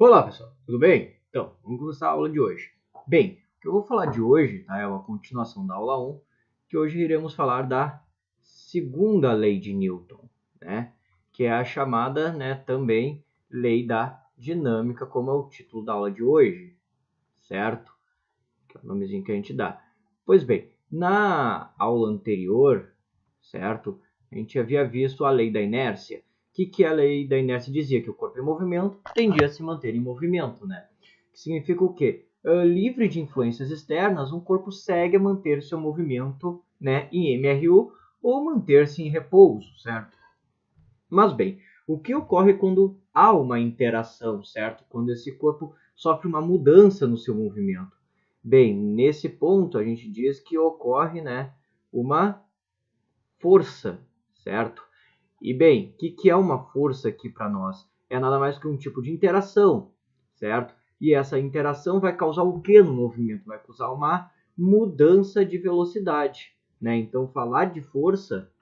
Olá pessoal, tudo bem? Então, vamos começar a aula de hoje. Bem, o que eu vou falar de hoje é uma continuação da aula 1, que hoje iremos falar da segunda lei de Newton, que é a chamada também lei da dinâmica, como é o título da aula de hoje, certo? Que é o nomezinho que a gente dá. Pois bem, na aula anterior, certo? A gente havia visto a lei da inércia. O que a lei da inércia dizia? Que o corpo em movimento tendia a se manter em movimento, Que significa o quê? Livre de influências externas, um corpo segue a manter seu movimento, em MRU ou manter-se em repouso, certo? Mas bem, o que ocorre quando há uma interação, certo? Quando esse corpo sofre uma mudança no seu movimento. Bem, nesse ponto a gente diz que ocorre, uma força, certo? E bem, o que é uma força aqui para nós? É nada mais que um tipo de interação, certo? E essa interação vai causar o que no movimento? Vai causar uma mudança de velocidade, Então, falar de força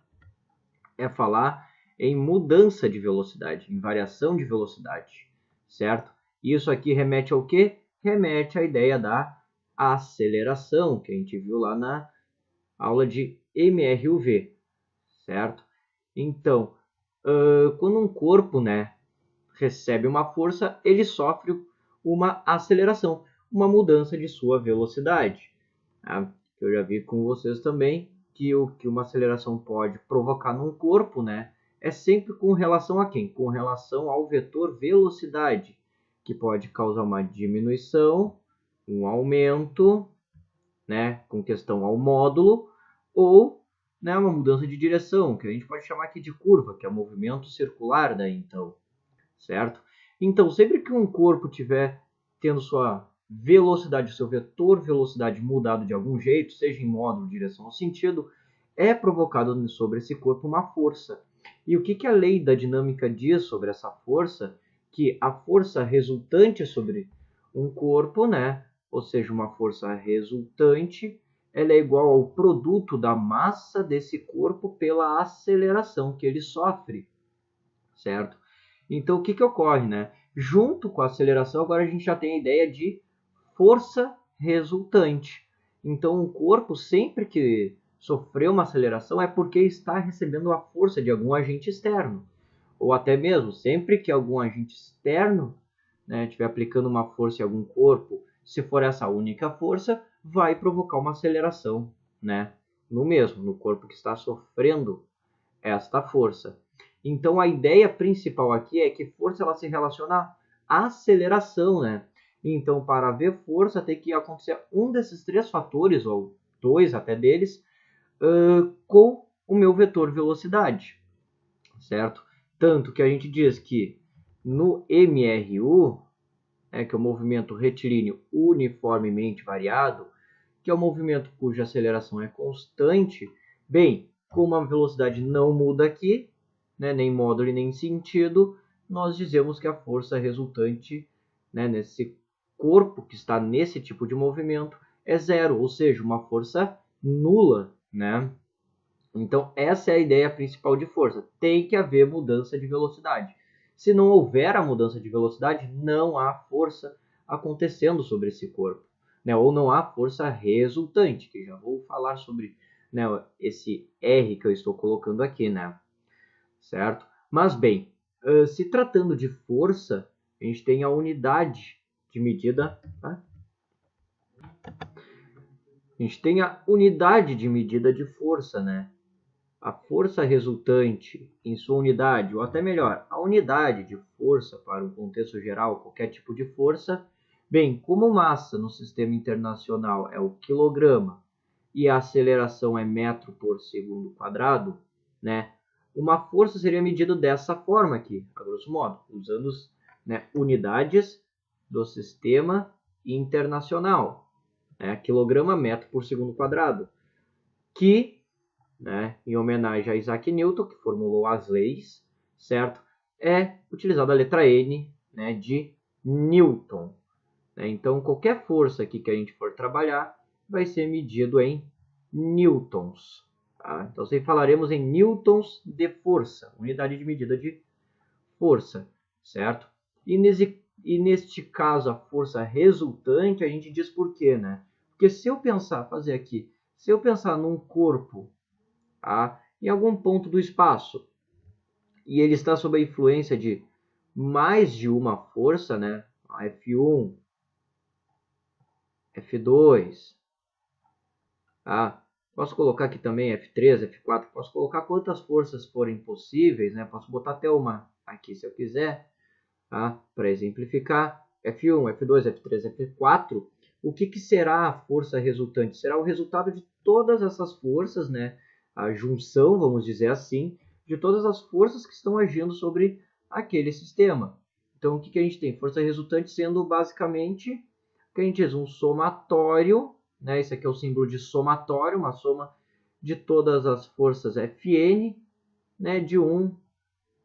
é falar em mudança de velocidade, em variação de velocidade, certo? Isso aqui remete ao quê? Remete à ideia da aceleração, que a gente viu lá na aula de MRUV, certo? Então, quando um corpo, recebe uma força, ele sofre uma aceleração, uma mudança de sua velocidade. Tá? Eu já vi com vocês também que o que uma aceleração pode provocar num corpo, é sempre com relação a quem? Com relação ao vetor velocidade, que pode causar uma diminuição, um aumento, com questão ao módulo, ou uma mudança de direção, que a gente pode chamar aqui de curva, que é o movimento circular daí então, certo? Então, sempre que um corpo tiver tendo sua velocidade, seu vetor velocidade mudado de algum jeito, seja em módulo, direção ou sentido, é provocado sobre esse corpo uma força. E o que a lei da dinâmica diz sobre essa força? Que a força resultante sobre um corpo, ou seja, uma força resultante, ela é igual ao produto da massa desse corpo pela aceleração que ele sofre, certo? Então, o que ocorre, Junto com a aceleração, agora a gente já tem a ideia de força resultante. Então, o corpo, sempre que sofreu uma aceleração, é porque está recebendo a força de algum agente externo. Ou até mesmo, sempre que algum agente externo estiver aplicando uma força em algum corpo, se for essa única força, vai provocar uma aceleração, no corpo que está sofrendo esta força. Então, a ideia principal aqui é que força ela se relaciona à aceleração, Então, para haver força, tem que acontecer um desses três fatores, ou dois até deles, com o meu vetor velocidade, certo? Tanto que a gente diz que no MRU, que é o movimento retilíneo uniformemente variado, que é o movimento cuja aceleração é constante, bem, como a velocidade não muda aqui, nem módulo e nem sentido, nós dizemos que a força resultante nesse corpo que está nesse tipo de movimento é zero, ou seja, uma força nula, Então, essa é a ideia principal de força. Tem que haver mudança de velocidade. Se não houver a mudança de velocidade, não há força acontecendo sobre esse corpo, Ou não há força resultante, que já vou falar sobre esse R que eu estou colocando aqui, Certo? Mas bem, se tratando de força, a gente tem a unidade de medida, tá? A gente tem a unidade de medida de força, A força resultante em sua unidade, ou até melhor, a unidade de força para o contexto geral, qualquer tipo de força, bem, como massa no sistema internacional é o quilograma e a aceleração é metro por segundo quadrado, uma força seria medida dessa forma aqui, a grosso modo, usando unidades do sistema internacional, quilograma metro por segundo quadrado, que em homenagem a Isaac Newton, que formulou as leis, certo? É utilizada a letra N, de Newton. Então, qualquer força aqui que a gente for trabalhar vai ser medido em newtons. Tá? Então, sempre falaremos em newtons de força, unidade de medida de força, certo? E E neste caso, a força resultante, a gente diz por quê, né? Porque se eu pensar, fazer aqui, se eu pensar num corpo, tá, em algum ponto do espaço, e ele está sob a influência de mais de uma força, né? F1, F2, tá? Posso colocar aqui também F3, F4, posso colocar quantas forças forem possíveis, né? Posso botar até uma aqui se eu quiser, tá? Para exemplificar, F1, F2, F3, F4, o que será a força resultante? Será o resultado de todas essas forças, né? A junção, vamos dizer assim, de todas as forças que estão agindo sobre aquele sistema. Então, o que a gente tem? Força resultante sendo basicamente, o que a gente diz, um somatório, né? Esse aqui é o símbolo de somatório, uma soma de todas as forças Fn, né? De 1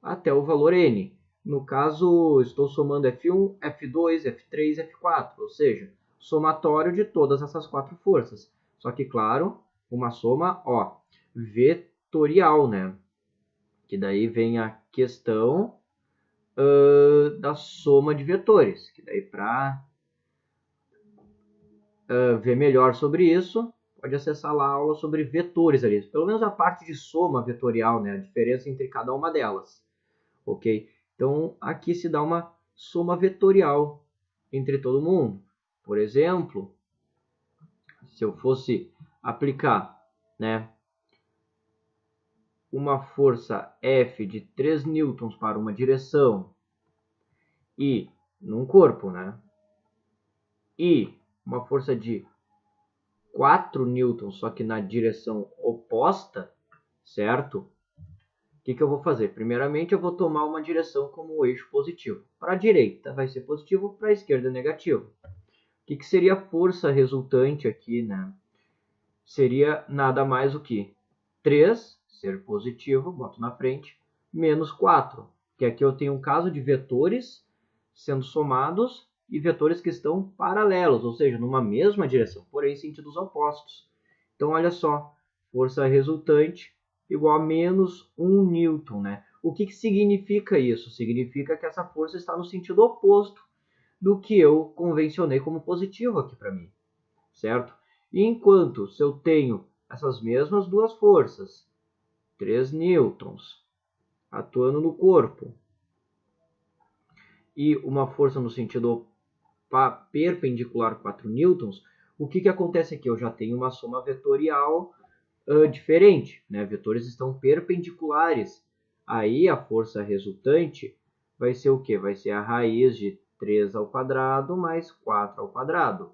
até o valor n. No caso, estou somando F1, F2, F3, F4, ou seja, somatório de todas essas quatro forças. Só que, claro, uma soma, ó, vetorial, né? Que daí vem a questão da soma de vetores. Que daí, para ver melhor sobre isso, pode acessar lá a aula sobre vetores ali. Pelo menos a parte de soma vetorial, né? A diferença entre cada uma delas. Ok? Então, aqui se dá uma soma vetorial entre todo mundo. Por exemplo, se eu fosse aplicar, né, uma força F de 3 newtons para uma direção e num corpo, né, e uma força de 4 newtons, só que na direção oposta, certo? O que eu vou fazer? Primeiramente, eu vou tomar uma direção como eixo positivo. Para a direita vai ser positivo, para a esquerda negativo. O que seria a força resultante aqui, né? Seria nada mais do que 3, ser positivo, boto na frente, menos 4. Que aqui eu tenho um caso de vetores sendo somados e vetores que estão paralelos, ou seja, numa mesma direção, porém em sentidos opostos. Então, olha só, força resultante igual a menos 1 newton, né? O que significa isso? Significa que essa força está no sentido oposto do que eu convencionei como positivo aqui para mim, certo? E enquanto se eu tenho essas mesmas duas forças, 3 newtons, atuando no corpo, e uma força no sentido perpendicular 4 newtons, o que acontece aqui? Eu já tenho uma soma vetorial diferente, né? Vetores estão perpendiculares. Aí a força resultante vai ser o quê? Vai ser a raiz de 3 ao quadrado mais 4 ao quadrado.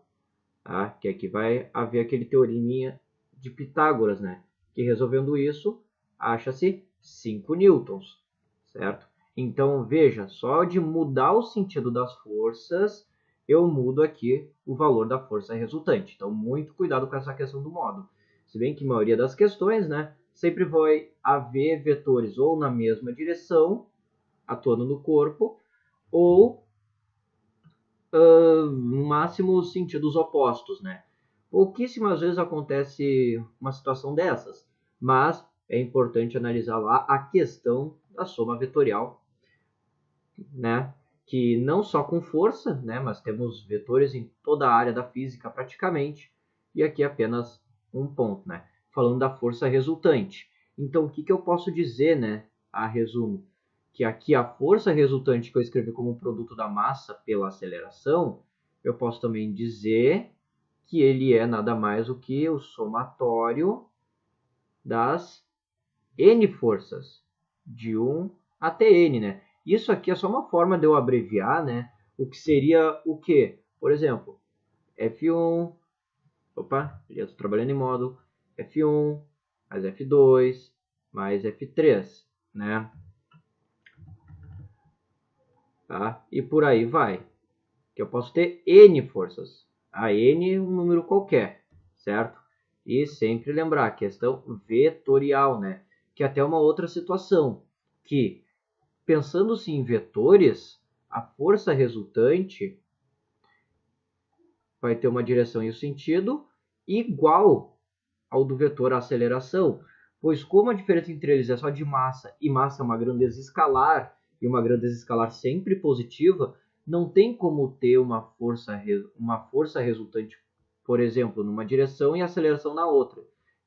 Tá? Que aqui vai haver aquele teoreminha de Pitágoras, né? Que resolvendo isso, acha-se 5 newtons, certo? Então, veja, só de mudar o sentido das forças, eu mudo aqui o valor da força resultante. Então, muito cuidado com essa questão do módulo. Se bem que a maioria das questões, né, sempre vai haver vetores ou na mesma direção, atuando no corpo, ou no máximo sentidos opostos, né? Pouquíssimas vezes acontece uma situação dessas, mas é importante analisar lá a questão da soma vetorial, né? Que não só com força, né? Mas temos vetores em toda a área da física praticamente, e aqui apenas um ponto, né? Falando da força resultante. Então, o que eu posso dizer, né? A resumo, que aqui a força resultante que eu escrevi como produto da massa pela aceleração, eu posso também dizer que ele é nada mais do que o somatório das n forças, de 1 até n, né? Isso aqui é só uma forma de eu abreviar, né? O que seria o quê? Por exemplo, F1, opa, já estou trabalhando em módulo, F1 mais F2 mais F3, né? Tá? E por aí vai. Que eu posso ter n forças. A n é um número qualquer, certo? E sempre lembrar a questão vetorial, né? Que é até uma outra situação, que pensando-se em vetores, a força resultante vai ter uma direção e um sentido igual ao do vetor aceleração, pois como a diferença entre eles é só de massa, e massa é uma grandeza escalar, e uma grandeza escalar sempre positiva, não tem como ter uma força resultante, por exemplo, numa direção e aceleração na outra.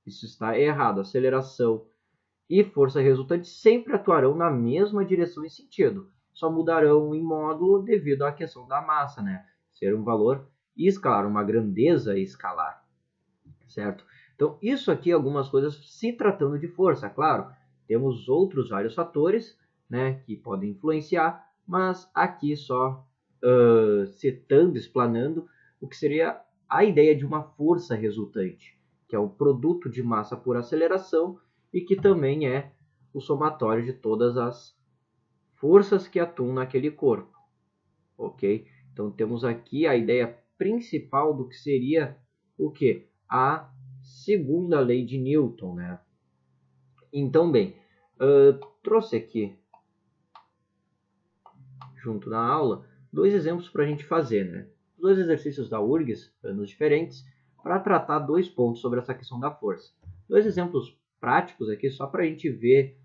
Isso está errado. Aceleração e força resultante sempre atuarão na mesma direção e sentido. Só mudarão em módulo devido à questão da massa, né? Ser um valor escalar, uma grandeza escalar, certo? Então, isso aqui, algumas coisas se tratando de força, claro. Temos outros vários fatores, né, que podem influenciar, mas aqui só citando, explanando o que seria a ideia de uma força resultante, que é o produto de massa por aceleração e que também é o somatório de todas as forças que atuam naquele corpo, ok? Então temos aqui a ideia principal do que seria o que? A segunda lei de Newton, né? Então, bem, trouxe aqui junto na aula dois exemplos para a gente fazer, né? Dois exercícios da URGS, anos diferentes, para tratar dois pontos sobre essa questão da força. Dois exemplos práticos aqui só para a gente ver,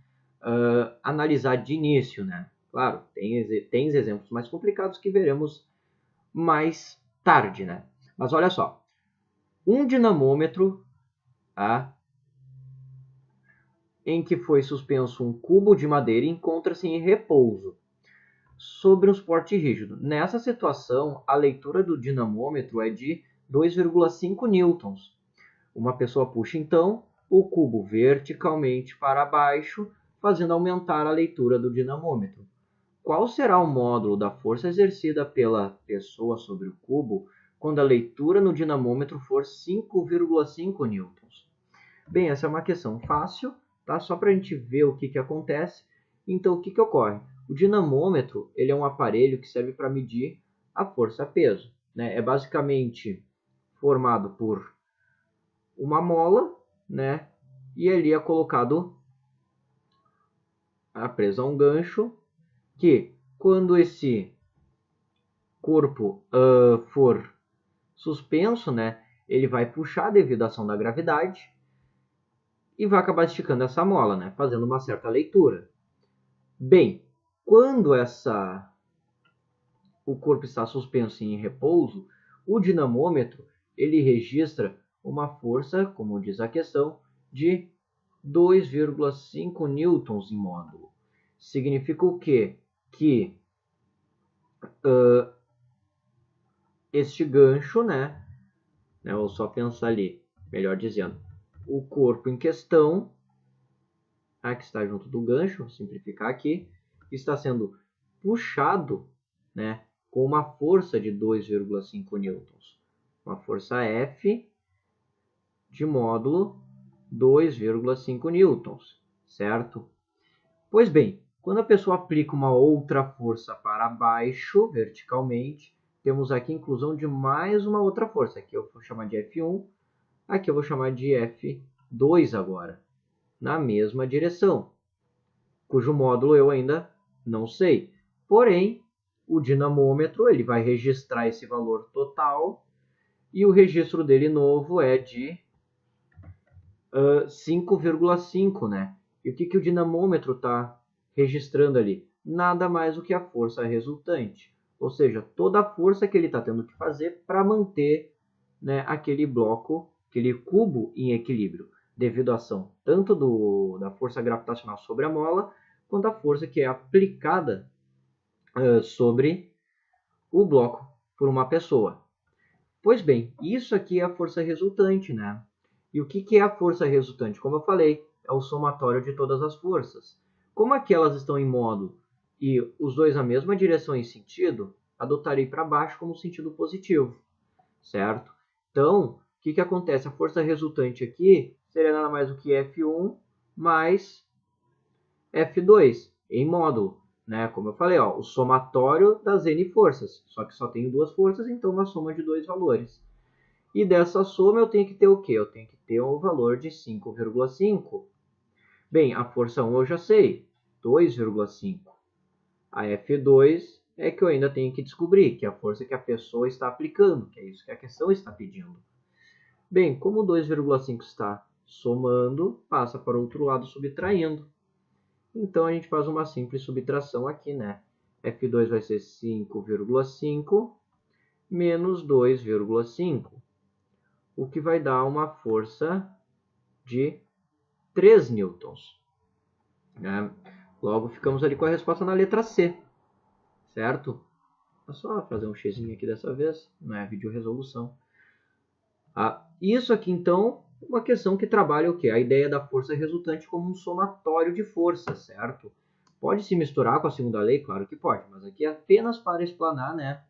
analisar de início, né? Claro, tem exemplos mais complicados que veremos mais tarde, né? Mas olha só, um dinamômetro, tá, em que foi suspenso um cubo de madeira encontra-se em repouso sobre um suporte rígido. Nessa situação, a leitura do dinamômetro é de 2,5 newtons. Uma pessoa puxa, então, o cubo verticalmente para baixo, fazendo aumentar a leitura do dinamômetro. Qual será o módulo da força exercida pela pessoa sobre o cubo quando a leitura no dinamômetro for 5,5 newtons? Bem, essa é uma questão fácil, tá? Só para a gente ver o que acontece. Então, o que ocorre? O dinamômetro ele é um aparelho que serve para medir a força-peso, né? É basicamente formado por uma mola, e ali é colocado preso a um gancho que, quando esse corpo for suspenso, né, ele vai puxar devido à ação da gravidade e vai acabar esticando essa mola, né, fazendo uma certa leitura. Bem, quando o corpo está suspenso em repouso, o dinamômetro ele registra uma força, como diz a questão, de 2,5 newtons em módulo. Significa o quê? Que este gancho, né, ou só pensar ali, melhor dizendo, o corpo em questão, que está junto do gancho, vou simplificar aqui, está sendo puxado, né, com uma força de 2,5 newtons. Uma força F de módulo 2,5 newtons, certo? Pois bem, quando a pessoa aplica uma outra força para baixo, verticalmente, temos aqui a inclusão de mais uma outra força. Aqui eu vou chamar de F1, aqui eu vou chamar de F2 agora, na mesma direção, cujo módulo eu ainda não sei. Porém, o dinamômetro ele vai registrar esse valor total e o registro dele novo é de 5,5, né? E o que o dinamômetro está registrando ali? Nada mais do que a força resultante. Ou seja, toda a força que ele está tendo que fazer para manter, né, aquele bloco, aquele cubo em equilíbrio, devido à ação tanto da força gravitacional sobre a mola, quanto a força que é aplicada sobre o bloco por uma pessoa. Pois bem, isso aqui é a força resultante, né? E o que é a força resultante? Como eu falei, é o somatório de todas as forças. Como aqui elas estão em módulo e os dois na mesma direção e sentido, adotarei para baixo como sentido positivo, certo? Então, o que acontece? A força resultante aqui seria nada mais do que F1 mais F2 em módulo, né? Como eu falei, ó, o somatório das N forças. Só que só tenho duas forças, então uma soma de dois valores. E dessa soma eu tenho que ter o quê? Eu tenho que ter o valor de 5,5. Bem, a força 1 eu já sei, 2,5. A F2 é que eu ainda tenho que descobrir, que é a força que a pessoa está aplicando, que é isso que a questão está pedindo. Bem, como 2,5 está somando, passa para o outro lado subtraindo. Então a gente faz uma simples subtração aqui, né? F2 vai ser 5,5 menos 2,5, o que vai dar uma força de 3 newtons. Né? Logo, ficamos ali com a resposta na letra C, certo? Vou só fazer um xizinho aqui dessa vez, não é vídeo resolução. Isso aqui, então, é uma questão que trabalha o quê? A ideia da força resultante como um somatório de forças, certo? Pode se misturar com a segunda lei? Claro que pode, mas aqui é apenas para explanar, né?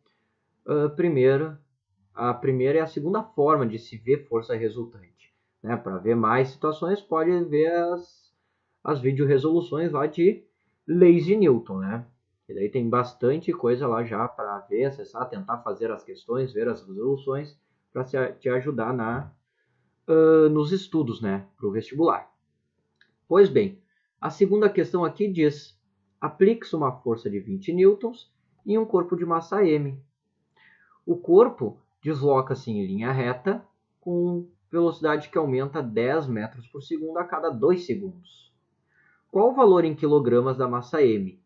A primeira e a segunda forma de se ver força resultante. Né? Para ver mais situações, pode ver as videoresoluções lá de leis de Newton, né? E daí tem bastante coisa lá já para ver, acessar, tentar fazer as questões, ver as resoluções, para te ajudar nos estudos, né? Para o vestibular. Pois bem, a segunda questão aqui diz: aplique-se uma força de 20 newtons em um corpo de massa m. O corpo desloca-se em linha reta com velocidade que aumenta 10 metros por segundo a cada 2 segundos. Qual o valor em quilogramas da massa m?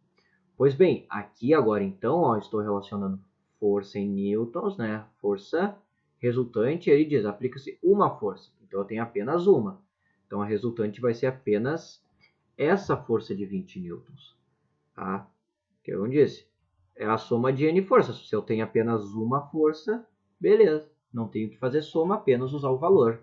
Pois bem, aqui agora então, ó, estou relacionando força em newtons, né? Força resultante, ele diz, aplica-se uma força. Então eu tenho apenas uma. Então a resultante vai ser apenas essa força de 20 newtons. Tá? Que eu disse, é a soma de n forças. Se eu tenho apenas uma força, beleza. Não tenho que fazer soma, apenas usar o valor.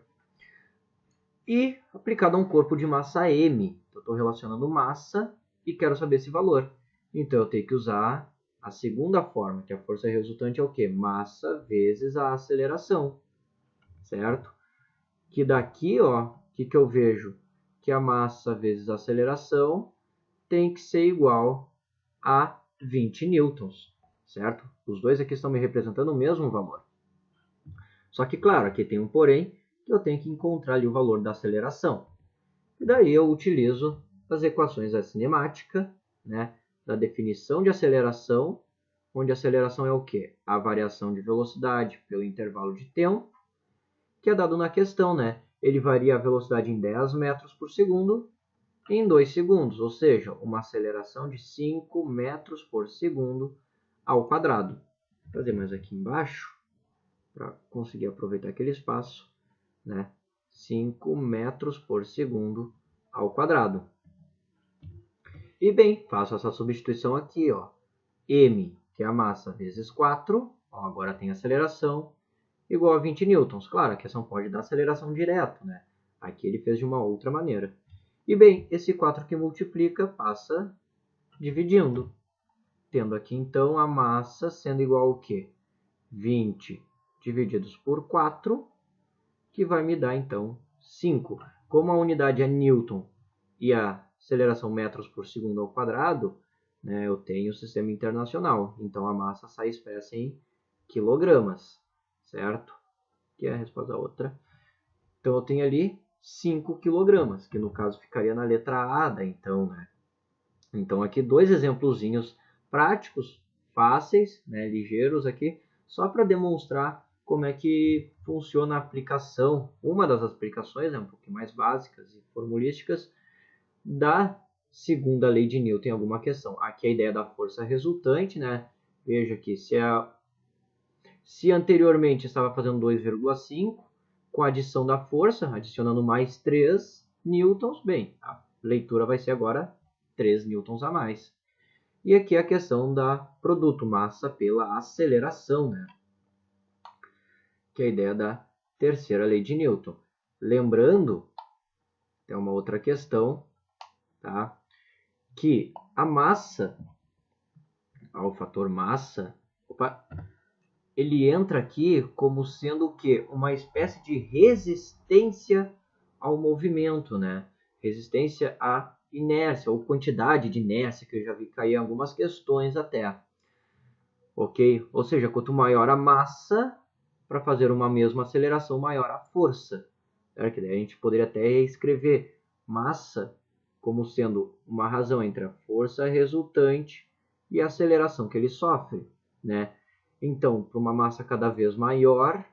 E aplicado a um corpo de massa m. Eu estou relacionando massa e quero saber esse valor. Então eu tenho que usar a segunda forma, que a força resultante é o quê? Massa vezes a aceleração. Certo? Que daqui, ó, que eu vejo? Que a massa vezes a aceleração tem que ser igual a 20 newtons, certo? Os dois aqui estão me representando o mesmo valor. Só que, claro, aqui tem um porém, que eu tenho que encontrar ali o valor da aceleração. E daí eu utilizo as equações da cinemática, né? Da definição de aceleração, onde a aceleração é o quê? A variação de velocidade pelo intervalo de tempo, que é dado na questão, né? Ele varia a velocidade em 10 metros por segundo em 2 segundos, ou seja, uma aceleração de 5 metros por segundo ao quadrado. Vou fazer mais aqui embaixo, para conseguir aproveitar aquele espaço, né? 5 metros por segundo ao quadrado. E bem, faço essa substituição aqui, ó. M, que é a massa, vezes 4, ó, agora tem aceleração, igual a 20 newtons. Claro, a questão pode dar aceleração direto, né? Aqui ele fez de uma outra maneira. E bem, esse 4 que multiplica passa dividindo. Tendo aqui, então, a massa sendo igual ao quê? 20 divididos por 4, que vai me dar, então, 5. Como a unidade é Newton e a aceleração metros por segundo ao quadrado, né, eu tenho o sistema internacional. Então, a massa sai expressa em quilogramas, certo? Que é a resposta da outra. Então, eu tenho ali 5 quilogramas, que no caso ficaria na letra A da então, né? Então, aqui dois exemplozinhos práticos, fáceis, né, ligeiros aqui, só para demonstrar como é que funciona a aplicação, uma das aplicações, né, um pouquinho mais básicas e formulísticas, da segunda lei de Newton em alguma questão. Aqui a ideia da força resultante, né? Veja aqui, se anteriormente estava fazendo 2,5, com a adição da força, adicionando mais 3 newtons, bem, a leitura vai ser agora 3 newtons a mais. E aqui a questão da produto massa pela aceleração, né? Que é a ideia da terceira lei de Newton. Lembrando, tem uma outra questão, tá? Que a massa, o fator massa, ele entra aqui como sendo o quê? Uma espécie de resistência ao movimento, né? Resistência à inércia, ou quantidade de inércia, que eu já vi cair em algumas questões até. Ok? Ou seja, quanto maior a massa, para fazer uma mesma aceleração, maior a força. Certo? Que daí a gente poderia até escrever massa como sendo uma razão entre a força resultante e a aceleração que ele sofre, né? Então, para uma massa cada vez maior,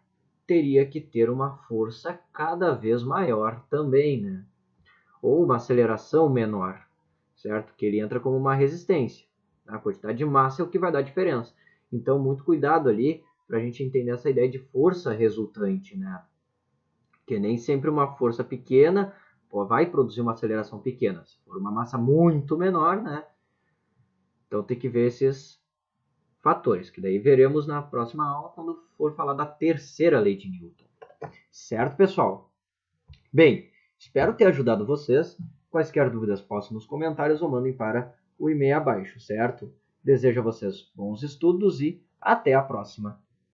teria que ter uma força cada vez maior também, né? Ou uma aceleração menor, certo? Que ele entra como uma resistência. A quantidade de massa é o que vai dar diferença. Então, muito cuidado ali para a gente entender essa ideia de força resultante, né? Porque nem sempre uma força pequena vai produzir uma aceleração pequena. Se for uma massa muito menor, né? Então tem que ver esses fatores, que daí veremos na próxima aula quando for falar da terceira lei de Newton. Certo, pessoal? Bem, espero ter ajudado vocês. Quaisquer dúvidas, possam nos comentários ou mandem para o e-mail abaixo, certo? Desejo a vocês bons estudos e até a próxima.